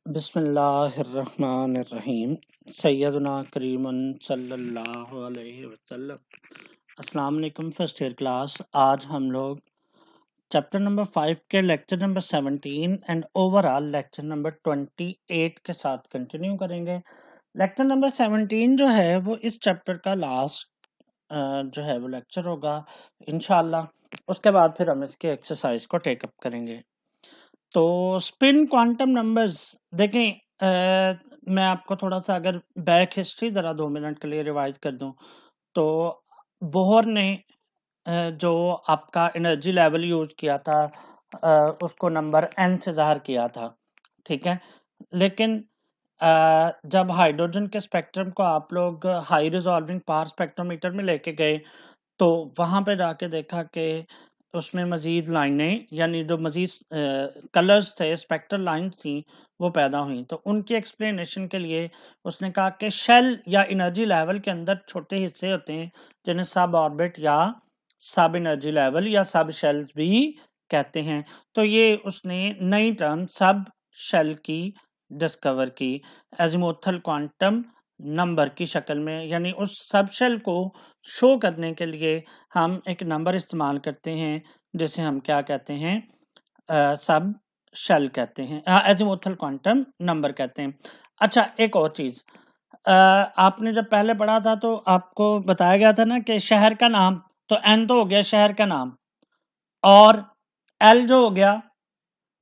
बिस्मिल्लाहिर्रहमानिर्रहीम। सैयदना करीमन सल्लल्लाहु अलैहि वसल्लम। अस्सलाम वालेकुम फर्स्ट ईयर क्लास। आज हम लोग चैप्टर नंबर 5 के lecture number 17 and overall lecture number 28 के साथ कंटिन्यू करेंगे। लेक्चर नंबर 17 जो है वो इस चैप्टर का लास्ट जो है वो लेक्चर होगा इंशाल्लाह। उसके बाद फिर हम इसके एक्सरसाइज को टेकअप करेंगे। तो स्पिन क्वांटम नंबर्स देखें। मैं आपको थोड़ा सा अगर बैक हिस्ट्री ज़रा 2 मिनट के लिए रिवाइज कर दूं तो बोहर ने जो आपका एनर्जी लेवल यूज किया था उसको नंबर n से ज़ाहिर किया था, ठीक है। लेकिन जब हाइड्रोजन के स्पेक्ट्रम को आप लोग हाई रिजॉल्विंग पावर स्पेक्ट्रोमीटर में लेके गए तो वहाँ पे जाके देखा कि उसमें मज़ीद लाइनें यानी जो मज़ीद कलर्स थे, स्पेक्ट्रल लाइन्स थी, वो पैदा हुई। तो उनकी एक्सप्लेनेशन के लिए उसने कहा कि शेल या एनर्जी लेवल के अंदर छोटे हिस्से होते हैं जिन्हें सब ऑर्बिट या सब एनर्जी लेवल या सब शेल्स भी कहते हैं। तो ये उसने नई टर्म सब शेल की डिस्कवर की एजिमुथल क्वांटम नंबर की शक्ल में, यानी उस सब शेल को शो करने के लिए हम एक नंबर इस्तेमाल करते हैं जिसे हम क्या कहते हैं, सब शेल कहते हैं, एजिमुथल क्वांटम नंबर कहते हैं। अच्छा, एक और चीज, आपने जब पहले पढ़ा था तो आपको बताया गया था ना कि शहर का नाम, तो एन तो हो गया शहर का नाम, और एल जो हो गया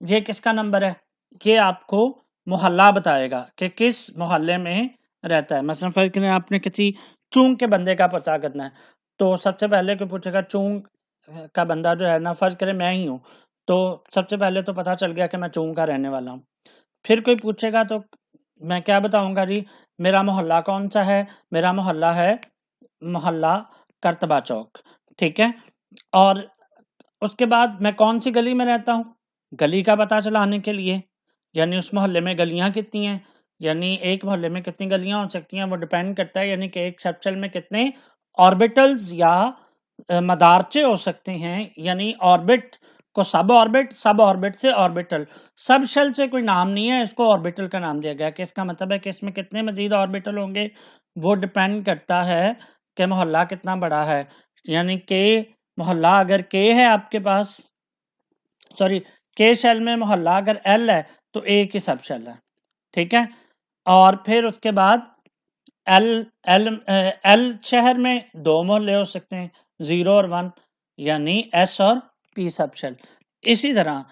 ये किसका नंबर है, ये आपको मोहल्ला बताएगा कि किस मोहल्ले में रहता है। मसलन फर्ज करें आपने किसी चूंग के बंदे का पता करना है तो सबसे पहले कोई पूछेगा चूंग का बंदा जो है ना, फर्ज करें मैं ही हूँ, तो सबसे पहले तो पता चल गया कि मैं चूंग का रहने वाला हूँ। फिर कोई पूछेगा तो मैं क्या बताऊंगा जी, मेरा मोहल्ला कौन सा है, मेरा मोहल्ला है मोहल्ला करतबा चौक, ठीक है। और उसके बाद मैं कौन सी गली में रहता हूँ, गली का पता चलाने के लिए, यानी उस मोहल्ले में गलियां कितनी हैं, यानी एक मोहल्ले में कितनी गलियां हो सकती हैं वो डिपेंड करता है, यानी कि एक सबशेल में कितने ऑर्बिटल्स या मदारचे हो सकते हैं, यानी ऑर्बिट को सब ऑर्बिट से ऑर्बिटल, सब शेल से कोई नाम नहीं है, इसको ऑर्बिटल का नाम दिया गया कि इसका मतलब है कि इसमें कितने मजीद ऑर्बिटल होंगे, वो डिपेंड करता है कि मोहल्ला कितना बड़ा है। यानी कि मोहल्ला अगर के है आपके पास, सॉरी के शेल में मोहल्ला अगर एल है तो एक ही सब शेल है, ठीक है। और फिर उसके बाद एल एल एल शहर में 2 मोहल्ले हो सकते हैं, 0 और 1, यानी एस और पी सब शेल। इसी तरह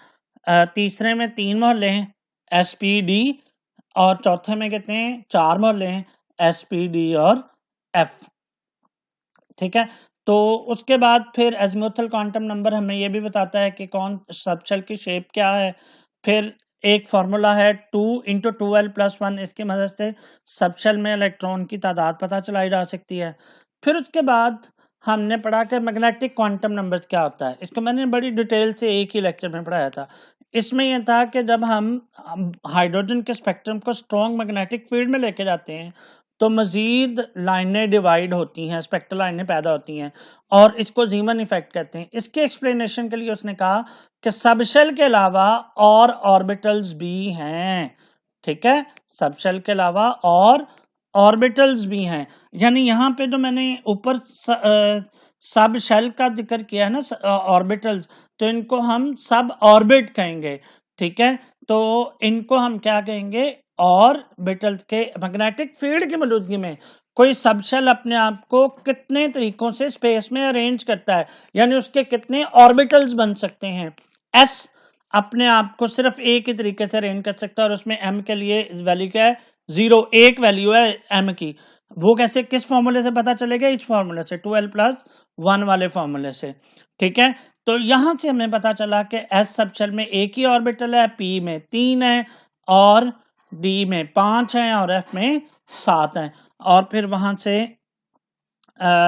तीसरे में 3 मोहल्ले हैं, एस पी डी, और चौथे में कितने हैं, 4 मोहल्ले हैं, एस पी डी और एफ, ठीक है। तो उसके बाद फिर एजिमुथल क्वांटम नंबर हमें यह भी बताता है कि कौन सबशेल की शेप क्या है। फिर एक फार्मूला है 2 इंटू 2l+1, इसकी मदद से सबशेल में इलेक्ट्रॉन की तादाद पता चलाई जा सकती है। फिर उसके बाद हमने पढ़ा कि मैग्नेटिक क्वांटम नंबर्स क्या होता है, इसको मैंने बड़ी डिटेल से एक ही लेक्चर में पढ़ाया था। इसमें यह था कि जब हम हाइड्रोजन के स्पेक्ट्रम को स्ट्रॉन्ग मैग्नेटिक फील्ड में लेके जाते हैं तो मजीद लाइनें डिवाइड होती हैं, स्पेक्ट्रल लाइनें पैदा होती हैं, और इसको जीमन इफेक्ट कहते हैं। इसके एक्सप्लेनेशन के लिए उसने कहा कि सबशेल के अलावा और ऑर्बिटल्स भी हैं, ठीक है, सबशेल के अलावा और ऑर्बिटल्स भी हैं। यानी यहाँ पे जो मैंने ऊपर सब शेल का जिक्र किया है ना, ऑर्बिटल्स, तो इनको हम सब ऑर्बिट कहेंगे, ठीक है। तो इनको हम क्या कहेंगे, ऑर्बिटल्स के मैग्नेटिक फील्ड की मौजूदगी में कोई सबशेल अपने आप को कितने तरीकों से स्पेस में अरेंज करता है, यानी उसके कितने ऑर्बिटल्स बन सकते हैं। एस अपने आप को सिर्फ एक ही तरीके से अरेंज कर सकता है, और उसमें एम के लिए वैल्यू क्या है, 0, एक वैल्यू है एम की। वो कैसे, किस फॉर्मूले से पता चलेगा, इस फॉर्मूले से, 2l+1 वाले फॉर्मूले से, ठीक है। तो यहां से हमें पता चला कि एस सबशेल में एक ही ऑर्बिटल है, पी में 3 है, और डी में 5 है, और एफ में 7 है। और फिर वहां से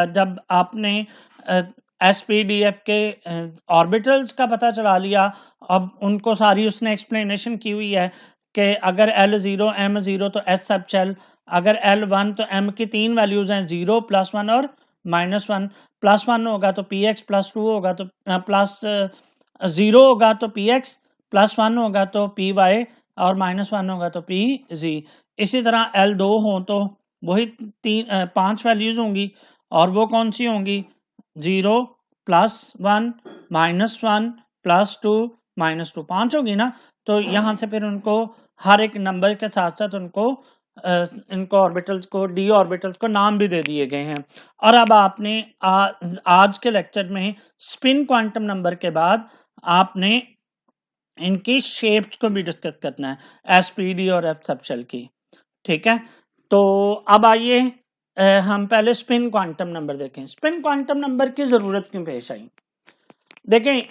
जब आपने एस पी डी एफ के ऑर्बिटल्स का पता चला लिया, अब उनको सारी उसने एक्सप्लेनेशन की हुई है कि अगर L0 M0 तो एस सबशेल, अगर L1 तो M की 3 वैल्यूज हैं, 0, +1 और -1, +1 होगा तो PX, +2 होगा तो +0 होगा तो PX, +1 होगा तो PY, और -1 होगा तो पी जी। इसी तरह L 2 हो तो वही 5 वैल्यूज होंगी, और वो कौन सी होंगी? 0 +1 -1 +2 -2, 5 होगी ना। तो यहाँ से फिर उनको हर एक नंबर के साथ साथ उनको इनको ऑर्बिटल्स को, डी ऑर्बिटल्स को नाम भी दे दिए गए हैं। और अब आपने आज के लेक्चर में स्पिन क्वांटम नंबर के बाद आपने इनकी शेप्स को भी डिस्कस करना है, एसपीडी और एफ सबशेल की। ठीक है, तो अब आइए हम पहले स्पिन क्वांटम नंबर देखें। स्पिन क्वांटम नंबर की जरूरत क्यों पेश आई? देखें,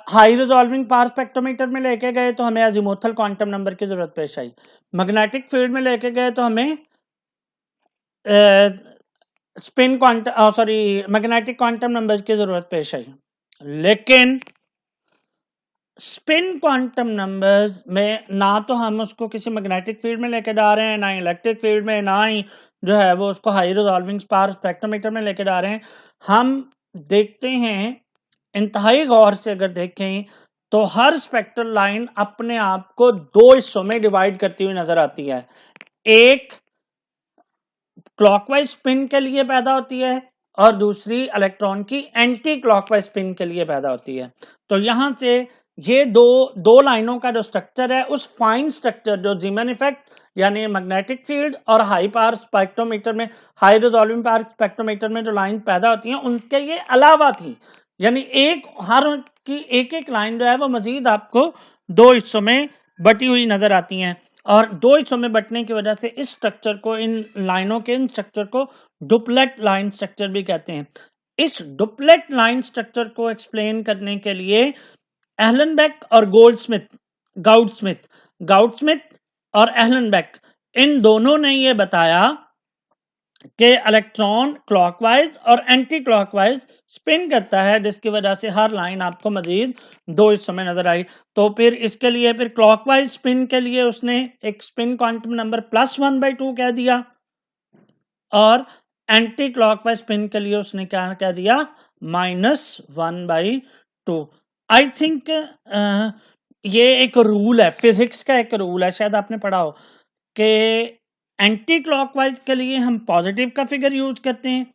हाई रिजॉल्विंग पावर स्पेक्ट्रोमीटर में लेके गए तो हमें अजीमुथल क्वांटम नंबर की जरूरत पेश आई। मैग्नेटिक फील्ड में लेके गए तो हमें spin quantum magnetic quantum number की जरूरत पेश आई। लेकिन स्पिन क्वांटम नंबर्स में ना तो हम उसको किसी मैग्नेटिक फील्ड में लेके जा रहे हैं, ना इलेक्ट्रिक फील्ड में, ना ही जो है वो उसको हाई रिजॉल्विंग पावर स्पेक्ट्रोमीटर में लेके जा रहे हैं। हम देखते हैं, इंतहाई गौर से अगर देखें तो हर स्पेक्ट्रल लाइन अपने आप को दो हिस्सों में डिवाइड करती हुई नजर आती है। एक क्लॉकवाइज स्पिन के लिए पैदा होती है और दूसरी इलेक्ट्रॉन की एंटी क्लॉकवाइज स्पिन के लिए पैदा होती है। तो यहां से ये दो लाइनों का जो स्ट्रक्चर है, उस फाइन स्ट्रक्चर जो जीमन इफेक्ट यानी मैग्नेटिक फील्ड और हाई पावर स्पेक्ट्रोमीटर में, हाई रिजॉल्विंग पावर स्पेक्ट्रोमीटर में जो लाइन पैदा होती हैं उनके ये अलावा थी। यानी हर की एक लाइन जो है वो मजीद आपको दो हिस्सों में बटी हुई नजर आती हैं। और दो हिस्सों में बटने की वजह से इस स्ट्रक्चर को, इन लाइनों के इन स्ट्रक्चर को डुप्लेट लाइन स्ट्रक्चर भी कहते हैं। इस डुप्लेट लाइन स्ट्रक्चर को एक्सप्लेन करने के लिए एहलनबेक और गाउडस्मिथ और एहलनबेक, इन दोनों ने ये बताया कि इलेक्ट्रॉन क्लॉकवाइज और एंटी क्लॉकवाइज स्पिन करता है, जिसकी वजह से हर लाइन आपको मजीद दो हिस्सों में नजर आई। तो फिर इसके लिए फिर क्लॉकवाइज स्पिन के लिए उसने एक स्पिन क्वांटम नंबर +1/2 कह दिया, और एंटी क्लॉकवाइज स्पिन के लिए उसने क्या कह दिया? -1/2। आई थिंक ये एक रूल है, फिजिक्स का एक रूल है, शायद आपने पढ़ा हो कि एंटी क्लॉकवाइज के लिए हम पॉजिटिव का फिगर यूज करते हैं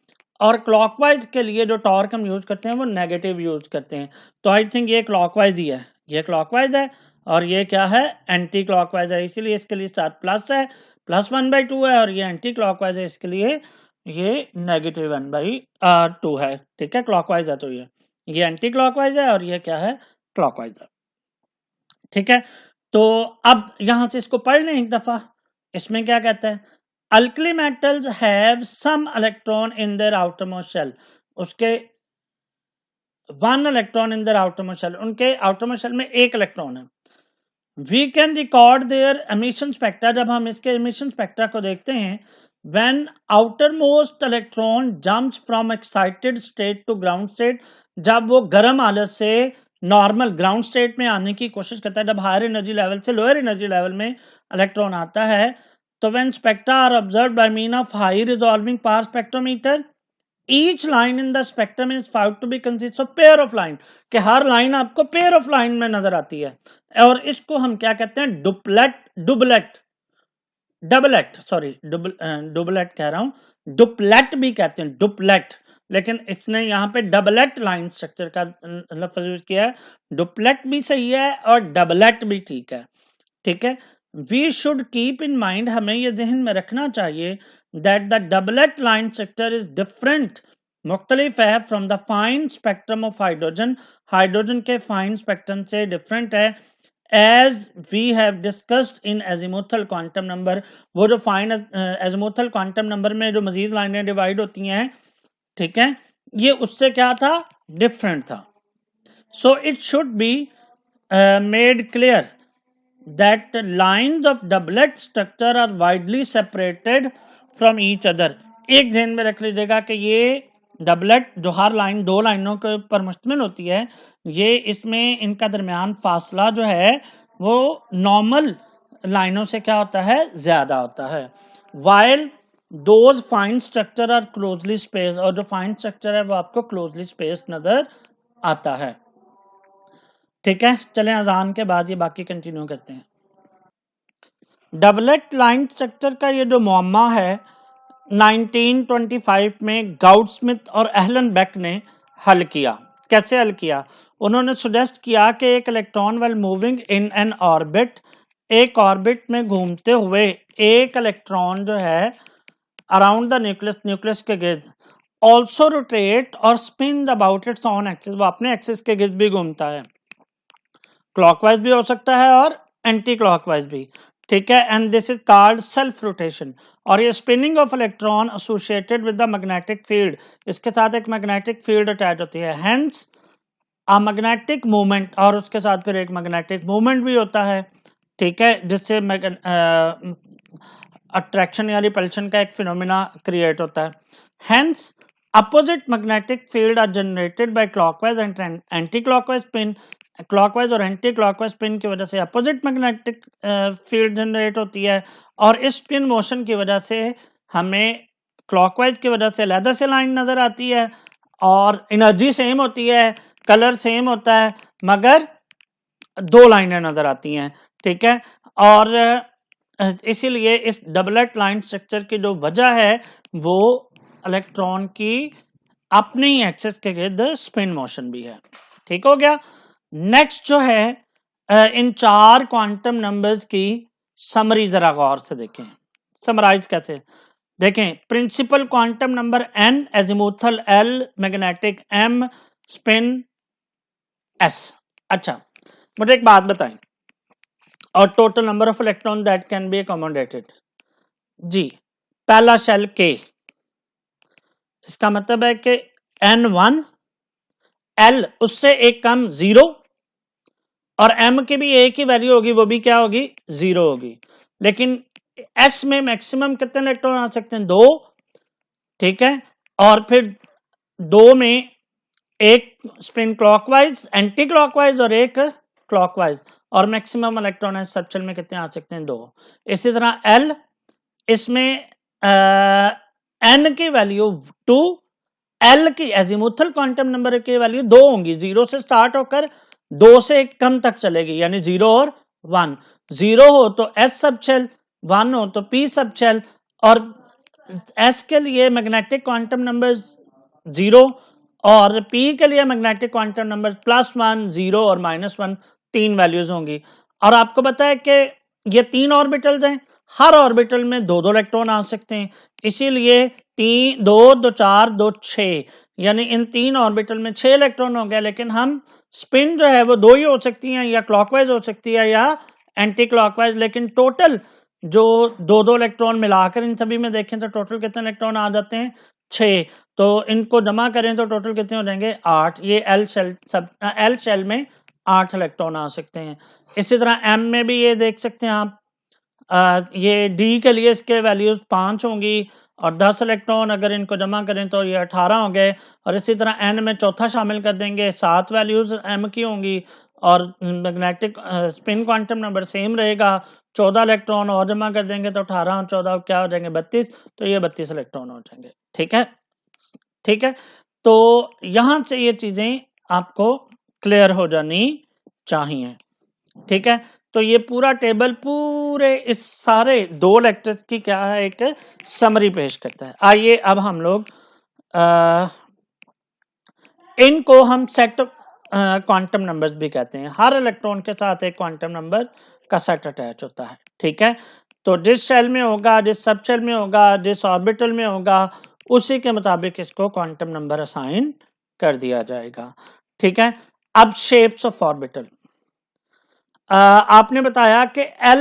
और क्लॉकवाइज के लिए जो टॉर्क हम यूज करते हैं वो नेगेटिव यूज करते हैं। तो आई थिंक ये क्लॉकवाइज ही है, ये क्लॉकवाइज है और ये क्या है? एंटी क्लॉकवाइज है। इसीलिए इसके लिए साथ प्लस है, +1/2 है, और ये एंटी क्लॉकवाइज है, इसके लिए ये -1/2 है। ठीक है, क्लॉकवाइज है तो ये एंटी क्लॉकवाइज है और ये क्या है? क्लॉकवाइज है। ठीक है, तो अब यहां से इसको पढ़ लें एक दफा। इसमें क्या कहता है? Alkali metals have some electron in their outermost shell. उसके 1 electron in their outermost shell, उनके आउटरमोस्ट शेल में 1 इलेक्ट्रॉन है। We can record their emission spectra. जब हम इसके एमिशन स्पेक्ट्रा को देखते हैं, when outermost electron jumps from excited state to ground state, जब वो गर्म हालत से नॉर्मल ग्राउंड स्टेट में आने की कोशिश करता है, जब हायर एनर्जी लेवल से लोअर एनर्जी लेवल में इलेक्ट्रॉन आता है, तो when spectra are observed by mean of high resolving power spectrometer, each line in the spectrum is found to be consist of pair of line, कि हर line आपको pair of line में नजर आती है। और इसको हम क्या कहते हैं? डुबलेट कह रहा हूं, डुप्लेट भी कहते हैं, डुप्लेट, लेकिन इसने यहाँ पे डबलेट लाइन स्ट्रक्चर का लफ्ज यूज किया है। डुप्लेट भी सही है और डबलेट भी ठीक है। ठीक है, we should keep in mind, हमें यह जहन में रखना चाहिए, that the doublet line structure is different, मुख्तलिफ है, from the fine spectrum of hydrogen, hydrogen के फाइन स्पेक्ट्रम से डिफरेंट है। As we have discussed in azimuthal quantum number, वो जो फाइन एजिमुथल क्वांटम नंबर में जो मजीद लाइनें डिवाइड होती हैं, ठीक है, ये उससे क्या था? डिफरेंट था। So it should be made clear that lines of doublet structure are widely separated from each other। एक ध्यान में रख लीजिएगा कि ये डबलेट जो हर लाइन दो लाइनों के ऊपर मुश्तमिल होती है, ये इसमें इनका दरमियान फासला जो है वो नॉर्मल लाइनों से क्या होता है? ज्यादा होता है। while those fine structure are closely spaced, और जो फाइन स्ट्रक्चर है वो आपको क्लोजली स्पेस नजर आता है। ठीक है, चलें अजान के बाद ये बाकी कंटिन्यू करते हैं। डबलेट लाइन स्ट्रक्चर का ये जो मुअम्मा है 1925 में गाउडस्मिथ और एहलन बेक ने हल किया। कैसे हल किया? उन्होंने सुजेस्ट किया कि एक electron well moving in an orbit, एक ऑर्बिट में घूमते हुए एक इलेक्ट्रॉन जो है अराउंड द न्यूक्लियस, न्यूक्लियस के गिर्द ऑल्सो रोटेट और spin about it's on axis, वो अपने एक्सिस के गिर्द भी घूमता है, क्लॉकवाइज भी हो सकता है और एंटी क्लॉकवाइज भी। ठीक है, and this is called self rotation. और ये spinning of electron associated with the magnetic field, इसके साथ एक मैग्नेटिक फील्ड अटैच होती है, हेंस अ मैग्नेटिक मूवमेंट, और उसके साथ फिर एक मैग्नेटिक मूवमेंट भी होता है। ठीक है, जिससे अट्रैक्शन या रिपल्शन का एक फिनोमिना क्रिएट होता है। Hence opposite magnetic field are generated by clockwise and anti clockwise spin. Clockwise और एंटी क्लॉकवाइज स्पिन की वजह से अपोजिट मैग्नेटिक फील्ड जनरेट होती है, और इस स्पिन मोशन की वजह से हमें क्लॉकवाइज की वजह से लेदर से लाइन नजर आती है, और एनर्जी सेम होती है, कलर सेम होता है, मगर दो लाइनें नजर आती हैं। ठीक है, और इसीलिए इस डबलेट लाइन स्ट्रक्चर की जो वजह है वो इलेक्ट्रॉन की अपनी एक्सेस के गिर्द स्पिन मोशन भी है। ठीक हो गया। नेक्स्ट जो है इन चार क्वांटम नंबर्स की समरी जरा गौर से देखें, समराइज कैसे देखें। Principal quantum number n, azimuthal l, magnetic m, spin s। अच्छा, मुझे एक बात बताएं, और total number of electron that can be accommodated. जी, पहला शेल k, इसका मतलब है कि n1, l उससे एक कम 0, और m की भी एक ही वैल्यू होगी, वो भी क्या होगी? 0 होगी। लेकिन s में मैक्सिमम कितने इलेक्ट्रॉन आ सकते हैं? 2। ठीक है, और फिर 2 में एक स्पिन क्लॉकवाइज, एंटी क्लॉकवाइज और एक क्लॉकवाइज, और मैक्सिमम इलेक्ट्रॉन सब शेल में कितने आ सकते हैं? 2। इसी तरह l, इसमें n की वैल्यू 2, l की एजिमुथल क्वांटम नंबर की वैल्यू 2 होंगी, 0 से स्टार्ट होकर 2 से कम तक चलेगी, यानी 0 और 1। 0 हो तो s सब शेल, 1 हो तो p सब शेल, और s के लिए मैग्नेटिक क्वांटम नंबर 0, और p के लिए मैग्नेटिक क्वांटम नंबर +1, 0 और -1, 3 वैल्यूज होंगी। और आपको पता है कि ये 3 ऑर्बिटल्स हैं, हर ऑर्बिटल में 2-2 इलेक्ट्रॉन आ सकते हैं, इसीलिए 3, 2, 2, 4, 2, 6, यानी इन 3 ऑर्बिटल में 6 इलेक्ट्रॉन हो गए। लेकिन हम स्पिन जो है वो 2 ही हो सकती हैं, या क्लॉकवाइज हो सकती है या एंटी क्लॉकवाइज, लेकिन टोटल जो 2-2 इलेक्ट्रॉन मिलाकर इन सभी में देखें तो टोटल कितने इलेक्ट्रॉन आ जाते हैं? 6। तो इनको जमा करें तो टोटल कितने हो जाएंगे? 8। ये एल शेल में 8 इलेक्ट्रॉन आ सकते हैं। इसी तरह एम में भी ये देख सकते हैं आप, ये डी के लिए इसके वैल्यूज 5 होंगी, और 10 इलेक्ट्रॉन अगर इनको जमा करें तो ये 18 हो गए। और इसी तरह एन में चौथा शामिल कर देंगे, 7 वैल्यूज एम की होंगी, और magnetic spin quantum number same रहेगा, 14 इलेक्ट्रॉन और जमा कर देंगे तो 18 और 14 क्या हो जाएंगे? 32। तो ये 32 इलेक्ट्रॉन हो जाएंगे। ठीक है, ठीक है, तो यहां से ये चीजें आपको क्लियर हो जानी चाहिए। ठीक है, तो ये पूरा टेबल पूरे इस सारे 2 लेक्चर्स की क्या है, एक समरी पेश करता है। आइए अब हम लोग इनको हम सेट क्वांटम नंबर्स भी कहते हैं। हर इलेक्ट्रॉन के साथ एक क्वांटम नंबर का सेट अटैच होता है। ठीक है, तो जिस शेल में होगा, जिस सब शेल में होगा, जिस ऑर्बिटल में होगा, उसी के मुताबिक इसको क्वांटम नंबर असाइन कर दिया जाएगा। ठीक है, अब शेप्स ऑफ ऑर्बिटल, आपने बताया कि एल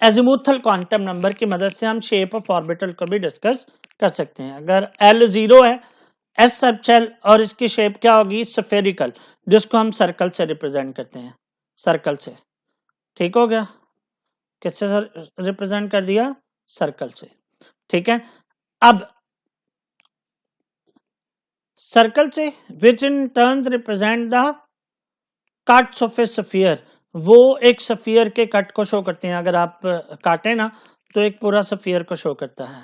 एजिमुथल क्वांटम नंबर की मदद से हम शेप ऑफ ऑर्बिटल को भी डिस्कस कर सकते हैं। अगर एल 0 है, एस सब शेल, और इसकी शेप क्या होगी? स्फेरिकल, जिसको हम सर्कल से रिप्रेजेंट करते हैं, सर्कल से। ठीक हो गया, किससे रिप्रेजेंट कर दिया? सर्कल से। ठीक है, अब सर्कल से which in turns represent the cuts of a sphere, वो एक स्फीयर के कट को शो करते हैं। अगर आप काटे ना तो एक पूरा स्फीयर को शो करता है।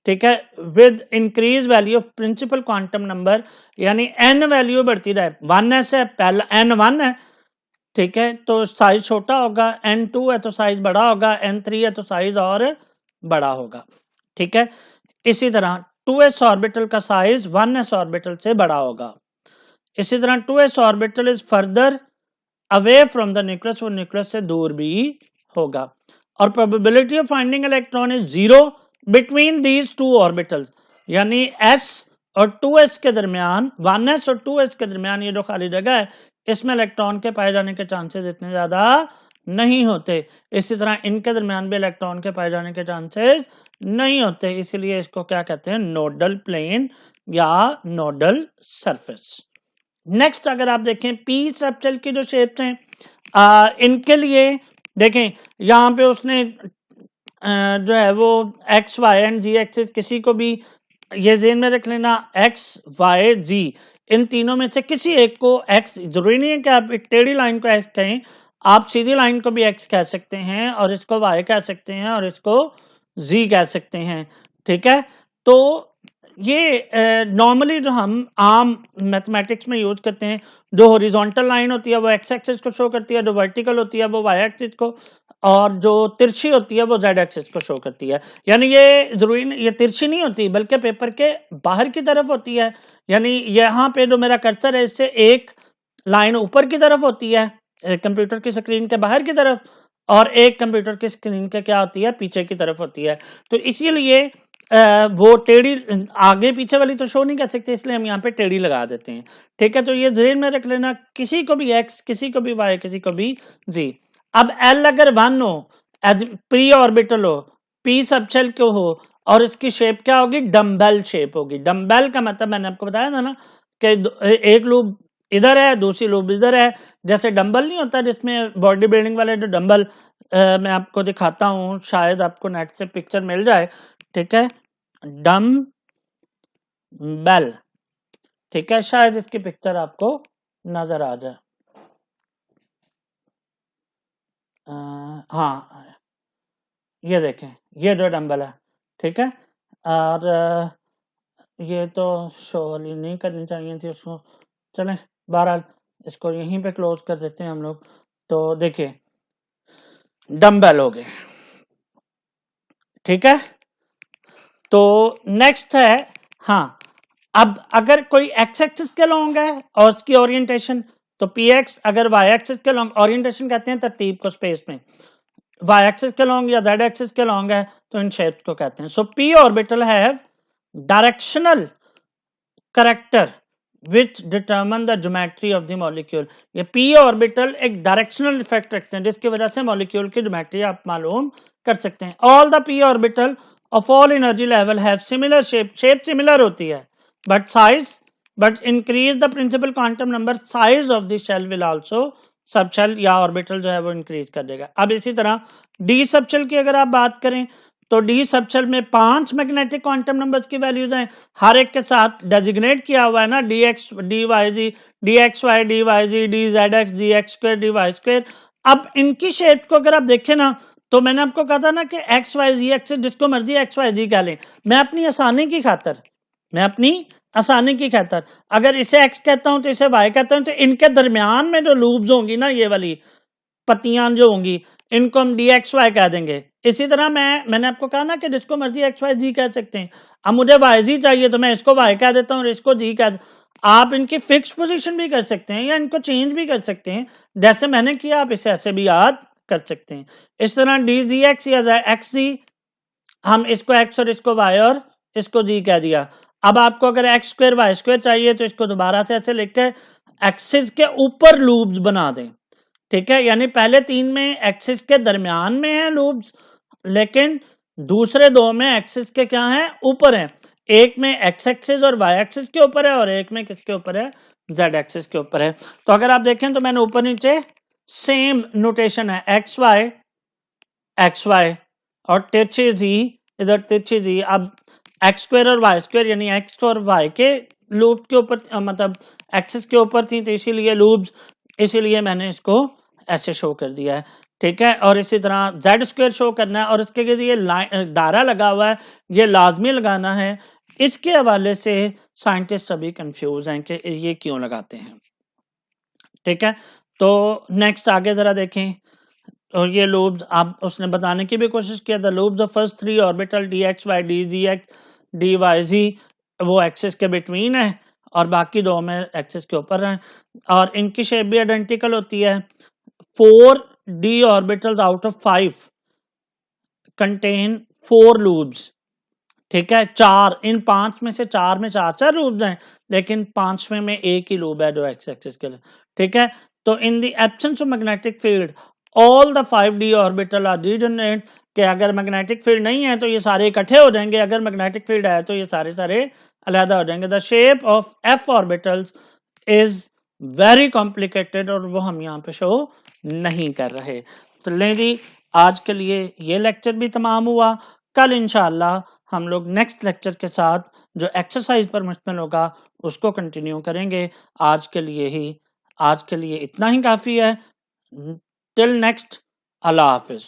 ठीक है, with increase value of principal quantum number, यानी एन वैल्यू बढ़ती रहे। 1s है, पहला n1 है, ठीक है, तो साइज छोटा होगा, n2 है तो साइज बड़ा होगा, n3 है तो साइज और बड़ा होगा। ठीक है, इसी तरह 2s ऑर्बिटल का साइज 1s ऑर्बिटल से बड़ा होगा। इसी तरह 2s orbital is further away from the nucleus, वो न्यूक्लियस से दूर भी होगा। और probability of finding electron is 0 between these two orbitals, यानी s और 2s के दरमियान, 1s और 2s के दरमियान ये जो खाली जगह है, इसमें इलेक्ट्रॉन के पाए जाने के चांसेस इतने ज्यादा नहीं होते। इसी तरह इनके दरमियान भी इलेक्ट्रॉन के पाए जाने के चांसेस नहीं होते, इसीलिए इसको क्या कहते हैं, नोडल प्लेन या नोडल सरफेस। नेक्स्ट अगर आप देखें पी स्ट्रक्चर की जो शेप्स हैं, इनके लिए देखें, यहाँ पे उसने जो है वो x y and z axis, किसी को भी ये ज़हन में रख लेना, एक्स वाई जी इन तीनों में से किसी एक को एक्स, जरूरी नहीं है कि आप एक टेढ़ी लाइन को एक्स कहें, आप सीधी लाइन को भी एक्स कह सकते हैं और इसको वाई कह सकते हैं और इसको जी कह सकते हैं। ठीक है, तो ये नॉर्मली जो हम आम मैथमेटिक्स में यूज करते हैं, जो हॉरिजॉन्टल लाइन होती है वो एक्स एक्सिस को शो करती है, जो वर्टिकल होती है वो वाई एक्सिस को, और जो तिरछी होती है वो जेड एक्सिस को शो करती है। यानी ये जरूरी ये तिरछी नहीं होती बल्कि पेपर के बाहर की तरफ होती है, यानी यहाँ पे जो मेरा कर्सर है इससे एक लाइन ऊपर की तरफ होती है कंप्यूटर की स्क्रीन के बाहर की तरफ, और एक कंप्यूटर की स्क्रीन के क्या होती है, पीछे की तरफ होती है। तो इसीलिए वो टेढ़ी आगे पीछे वाली तो शो नहीं कर सकते, इसलिए हम यहाँ पे टेढ़ी लगा देते हैं। ठीक है, तो ये ध्यान में रख लेना, किसी को भी एक्स, किसी को भी वाई, किसी को भी जी। अब एल अगर 1 हो, प्री ऑर्बिटल हो, पी सबशेल क्यों हो, और इसकी शेप क्या होगी, डम्बेल शेप होगी। डम्बेल का मतलब मैंने आपको बताया था ना कि एक लूप इधर है, दूसरी लूप इधर है, जैसे डंबल नहीं होता जिसमें बॉडी बिल्डिंग वाले जो डंबल, मैं आपको दिखाता हूँ, शायद आपको नेट से पिक्चर मिल जाए। ठीक है, डम बेल, ठीक है, शायद इसकी पिक्चर आपको नजर आ जाए। हाँ, ये देखें, ये जो डंबल है, ठीक है, और ये तो शो वाली नहीं करनी चाहिए थी उसको, चलें बहरहाल इसको यहीं पे क्लोज कर देते हैं हम लोग। तो देखिए डंबल हो गए, ठीक है। तो नेक्स्ट है, हाँ, अब अगर कोई एक्स एक्सिस के लॉन्ग है और उसकी ओरिएंटेशन, तो पी एक्स, अगर वाई एक्सिस के लॉन्ग, ओरिएंटेशन कहते हैं तरतीब को स्पेस में, वाई एक्सिस के लॉन्ग या जेड एक्सिस के लॉन्ग है तो इन शेप्स को कहते हैं। So P orbital have directional character which determine the geometry of the molecule. ये पी ऑर्बिटल एक डायरेक्शनल इफेक्ट रखते हैं जिसकी वजह से मॉलिक्यूल की ज्योमेट्री आप मालूम कर सकते हैं। All the p orbital of all energy level have similar shape, shape similar होती है, but size, but increase the principal quantum number, size of the shell will also, sub shell या orbital जो है वो इंक्रीज कर देगा। अब इसी तरह डी सब शेल की अगर आप बात करें तो डी सब शेल में 5 मैग्नेटिक क्वांटम नंबर्स की वैल्यूज हैं, हर एक के साथ डेजिग्नेट किया हुआ है ना, D X D Y Z, D X Y D Y Z, D Z X D X square D Y square. अब इनकी शेप को अगर आप देखें ना, तो मैंने आपको कहा था ना कि एक्स वाई जी एक्स, जिसको मर्जी एक्स वाई जी कह लें, मैं अपनी आसानी की खातर, मैं अपनी आसानी की खातर अगर इसे एक्स कहता हूं तो इसे वाई कहता हूं, तो इनके दरमियान में जो लूप्स होंगी ना, ये वाली पत्तियां जो होंगी, इनको हम डी एक्स वाई कह देंगे। इसी तरह मैंने आपको कहा ना कि जिसको मर्जी एक्स वाई जी कह सकते हैं, अब मुझे वाई जी चाहिए तो मैं इसको वाई कह देता हूँ और इसको जी कह। आप इनकी फिक्स पोजीशन भी कर सकते हैं या इनको चेंज भी कर सकते हैं, जैसे मैंने किया आप इसे ऐसे भी याद कर सकते हैं। इस तरह डी जी एक्स या एक्स जी, हम इसको एक्स और इसको वाई और इसको जी कह दिया। अब आपको अगर एक्स स्क्वायर वाई स्क्वायर चाहिए तो इसको दोबारा से ऐसे लिखकर एक्सिस के ऊपर लूप्स बना दें। ठीक है, यानी पहले 3 में एक्सिस के दरमियान में है लूप्स, लेकिन दूसरे 2 में एक्सिस के क्या है, ऊपर है। एक में एक्स एक्सिस और वाई एक्सिस के ऊपर है और एक में किसके ऊपर है, जेड एक्सिस के ऊपर है। तो अगर आप देखें तो मैंने ऊपर नीचे सेम नोटेशन है, एक्स वाई और तिरछी जी, इधर तिरछी जी। अब एक्स स्क्वायर और वाई स्क्वायर यानी एक्स और वाई के लूप के ऊपर, मतलब एक्सिस के ऊपर थी, तो इसीलिए लूप्स, इसीलिए मैंने इसको ऐसे शो कर दिया है। ठीक है, और इसी तरह जेड स्क्वायर शो करना है और इसके लिए ये दायरा लगा हुआ है, ये लाजमी लगाना है। इसके हवाले से साइंटिस्ट अभी कंफ्यूज हैं कि ये क्यों लगाते हैं। ठीक है, तो नेक्स्ट आगे जरा देखें। और ये लूप्स आप उसने बताने की भी कोशिश किया था, loops of first three orbital D X Y D Z X D Y Z वो एक्सिस के बिटवीन है और बाकी दो में एक्सिस के ऊपर हैं, और इनकी शेप भी आइडेंटिकल होती है। 4 d orbitals out of 5 contain 4 loops. ठीक है, चार, इन 5 में से 4 में 4 लूप्स हैं, लेकिन 5वें में एक ही लूप है जो एक्स एक्सिस के लिए। ठीक है, तो in the absence of magnetic field all the 5d orbital are degenerate, कि अगर मैग्नेटिक फील्ड नहीं है तो ये सारे इकट्ठे हो जाएंगे, अगर मैग्नेटिक फील्ड है तो ये सारे सारे अलहदा हो जाएंगे। The shape of f orbitals is very complicated, और वो हम यहाँ पे शो नहीं कर रहे। तो ले जी, आज के लिए ये लेक्चर भी तमाम हुआ। कल इंशाल्लाह हम लोग नेक्स्ट लेक्चर के साथ जो एक्सरसाइज पर मुश्तमिल होगा उसको कंटिन्यू करेंगे। आज के लिए इतना ही काफ़ी है। टिल नेक्स्ट, अल्लाह हाफिज़।